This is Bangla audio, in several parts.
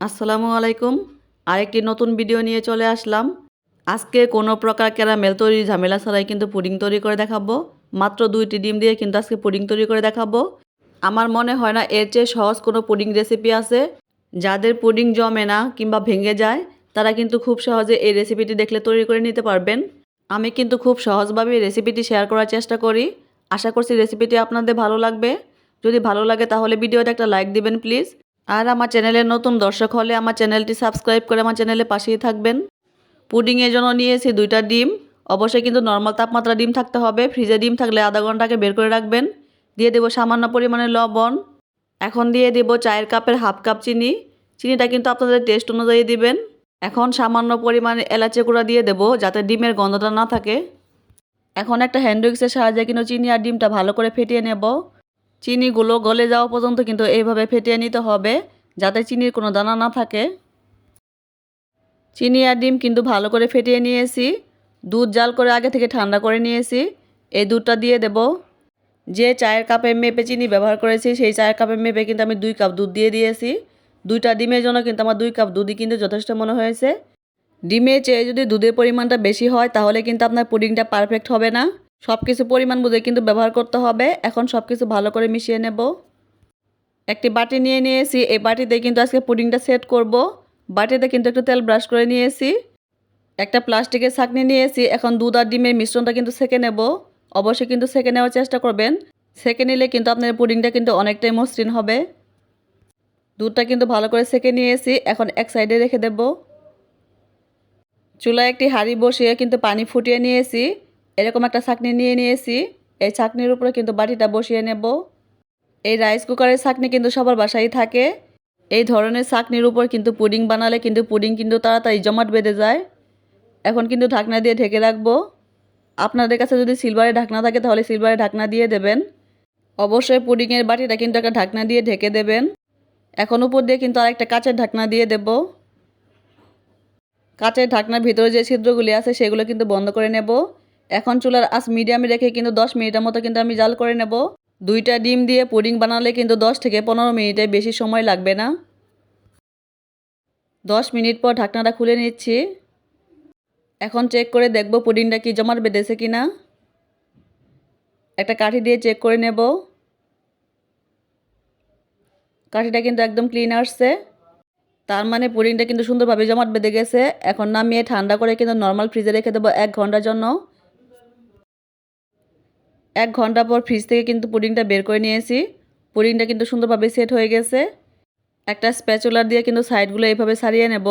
আসসালামু আলাইকুম। আরেকটি নতুন ভিডিও নিয়ে চলে আসলাম। আজকে কোনো প্রকার ক্যারামেল তৈরির ঝামেলা ছাড়াই কিন্তু পুডিং তৈরি করে দেখাবো। মাত্র 2টি ডিম দিয়ে কিন্তু আজকে পুডিং তৈরি করে দেখাবো। আমার মনে হয় না এর চেয়ে সহজ কোনো পুডিং রেসিপি আছে। যাদের পুডিং জমে না কিংবা ভেঙে যায় তারা কিন্তু খুব সহজে এই রেসিপিটি দেখলে তৈরি করে নিতে পারবেন। আমি কিন্তু খুব সহজভাবে এই রেসিপিটি শেয়ার করার চেষ্টা করি। আশা করছি রেসিপিটি আপনাদের ভালো লাগবে। যদি ভালো লাগে তাহলে ভিডিওতে একটা লাইক দিবেন প্লিজ। আর আমার চ্যানেলের নতুন দর্শক হলে আমার চ্যানেলটি সাবস্ক্রাইব করে আমার চ্যানেলের পাশেই থাকবেন। পুডিংয়ের জন্য নিয়েছি 2টা ডিম। অবশ্যই কিন্তু নর্মাল তাপমাত্রা ডিম থাকতে হবে। ফ্রিজে ডিম থাকলে আধা ঘন্টা আগে বের করে রাখবেন। দিয়ে দেবো সামান্য পরিমাণে লবণ। এখন দিয়ে দেবো চায়ের কাপের হাফ কাপ চিনি। চিনিটা কিন্তু আপনাদের টেস্ট অনুযায়ী দিবেন। এখন সামান্য পরিমাণে এলাচি গুঁড়া দিয়ে দেবো যাতে ডিমের গন্ধটা না থাকে। এখন একটা হ্যান্ড উইক্সের সাহায্যে কিন্তু চিনি আর ডিমটা ভালো করে ফেটিয়ে নেব। চিনিগুলো গলে যাওয়া পর্যন্ত কিন্তু এইভাবে ফেটিয়ে নিতে হবে যাতে চিনির কোনো দানা না থাকে। চিনি আর ডিম কিন্তু ভালো করে ফেটিয়ে নিয়েছি। দুধ জাল করে আগে থেকে ঠান্ডা করে নিয়েছি। এই দুধটা দিয়ে দেব। যে চায়ের কাপে মেপে চিনি ব্যবহার করেছি সেই চায়ের কাপে মেপে কিন্তু আমি 2 কাপ দুধ দিয়ে দিয়েছি। 2টা ডিমের জন্য কিন্তু আমার 2 কাপ দুধই কিন্তু যথেষ্ট মনে হয়েছে। ডিমের চেয়ে যদি দুধের পরিমাণটা বেশি হয় তাহলে কিন্তু আপনার পুডিংটা পারফেক্ট হবে না। সব কিছু পরিমাণ বুঝে কিন্তু ব্যবহার করতে হবে। এখন সব কিছু ভালো করে মিশিয়ে নেব। একটি বাটি নিয়ে নিয়েছি। এই বাটিতে কিন্তু আজকে পুডিংটা সেট করব। বাটিতে কিন্তু একটু তেল ব্রাশ করে নিয়েছি। একটা প্লাস্টিকের ছাঁকনি নিয়েছি। এখন দুধ আর ডিমের মিশ্রণটা কিন্তু সেঁকে নেব। অবশ্যই কিন্তু সেঁকে নেওয়ার চেষ্টা করবেন। সেঁকে নিলে কিন্তু আপনার পুডিংটা কিন্তু অনেকটাই মসৃণ হবে। দুধটা কিন্তু ভালো করে সেঁকে নিয়েছি। এখন এক সাইডে রেখে দেব। চুলায় একটি হাঁড়ি বসিয়ে কিন্তু পানি ফুটিয়ে নিয়েছি। এরকম একটা ছাঁকনি নিয়ে নিয়েছি। এই ছাঁকনির উপরে কিন্তু বাটিটা বসিয়ে নেব। এই রাইস কুকারের ছাঁকনি কিন্তু সবার বাসায় থাকে। এই ধরনের ছাঁকনির উপর কিন্তু পুডিং বানালে কিন্তু পুডিং কিন্তু তাড়াতাড়ি জমাট বেঁধে যায়। এখন কিন্তু ঢাকনা দিয়ে ঢেকে রাখবো। আপনাদের কাছে যদি সিলভারের ঢাকনা থাকে তাহলে সিলভারের ঢাকনা দিয়ে দেবেন। অবশ্যই পুডিংয়ের বাটিটা কিন্তু একটা ঢাকনা দিয়ে ঢেকে দেবেন। এখন উপর দিয়ে কিন্তু আরেকটা কাঁচের ঢাকনা দিয়ে দেব। কাঁচের ঢাকনার ভিতরে যে ছিদ্রগুলি আছে সেগুলো কিন্তু বন্ধ করে নেব। এখন চুলার আঁচ মিডিয়ামে রেখে কিন্তু 10 মিনিটের মতো কিন্তু আমি জাল করে নেব। 2টা ডিম দিয়ে পুডিং বানালে কিন্তু 10 থেকে 15 মিনিটের বেশি সময় লাগবে না। 10 মিনিট পর ঢাকনাটা খুলে নিচ্ছি। এখন চেক করে দেখব পুডিংটা কি জমাট বেঁধেছে কিনা। একটা কাঠি দিয়ে চেক করে নেব। কাঠিটা কিন্তু একদম ক্লিন আসছে। তার মানে পুডিংটা কিন্তু সুন্দরভাবে জমাট বেঁধে গেছে। এখন নামিয়ে ঠান্ডা করে কিন্তু নর্মাল ফ্রিজে রেখে দেবো 1 ঘন্টার জন্য। 1 ঘন্টা পর ফ্রিজ থেকে কিন্তু পুডিংটা বের করে নিয়েছি। পুডিংটা কিন্তু সুন্দরভাবে সেট হয়ে গেছে। একটা স্প্যাচুলার দিয়ে কিন্তু সাইডগুলো এইভাবে ছাড়িয়ে নেব।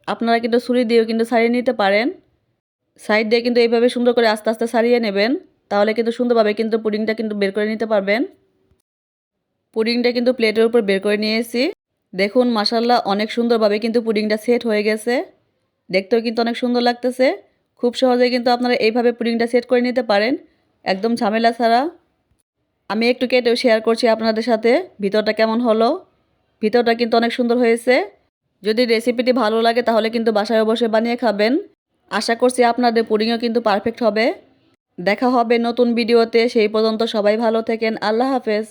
আপনারা কিন্তু ছুরি দিয়েও কিন্তু ছাড়িয়ে নিতে পারেন। সাইড দিয়ে কিন্তু এইভাবে সুন্দর করে আস্তে আস্তে ছাড়িয়ে নেবেন। তাহলে কিন্তু সুন্দরভাবে কিন্তু পুডিংটা কিন্তু বের করে নিতে পারবেন। পুডিংটা কিন্তু প্লেটের উপর বের করে নিয়েছি। দেখুন মাশাআল্লাহ অনেক সুন্দরভাবে কিন্তু পুডিংটা সেট হয়ে গেছে। দেখতেও কিন্তু অনেক সুন্দর লাগতেছে। খুব সহজেই কিন্তু আপনারা এইভাবে পুডিংটা সেট করে নিতে পারেন, একদম ঝামেলা ছাড়া। আমি একটু কেটেও শেয়ার করছি আপনাদের সাথে ভিতরটা কেমন হলো। ভিতরটা কিন্তু অনেক সুন্দর হয়েছে। যদি রেসিপিটি ভালো লাগে তাহলে কিন্তু বাসায় অবশ্যই বানিয়ে খাবেন। আশা করছি আপনাদের পুডিংও কিন্তু পারফেক্ট হবে। দেখা হবে নতুন ভিডিওতে। সেই পর্যন্ত সবাই ভালো থাকেন। আল্লাহ হাফেজ।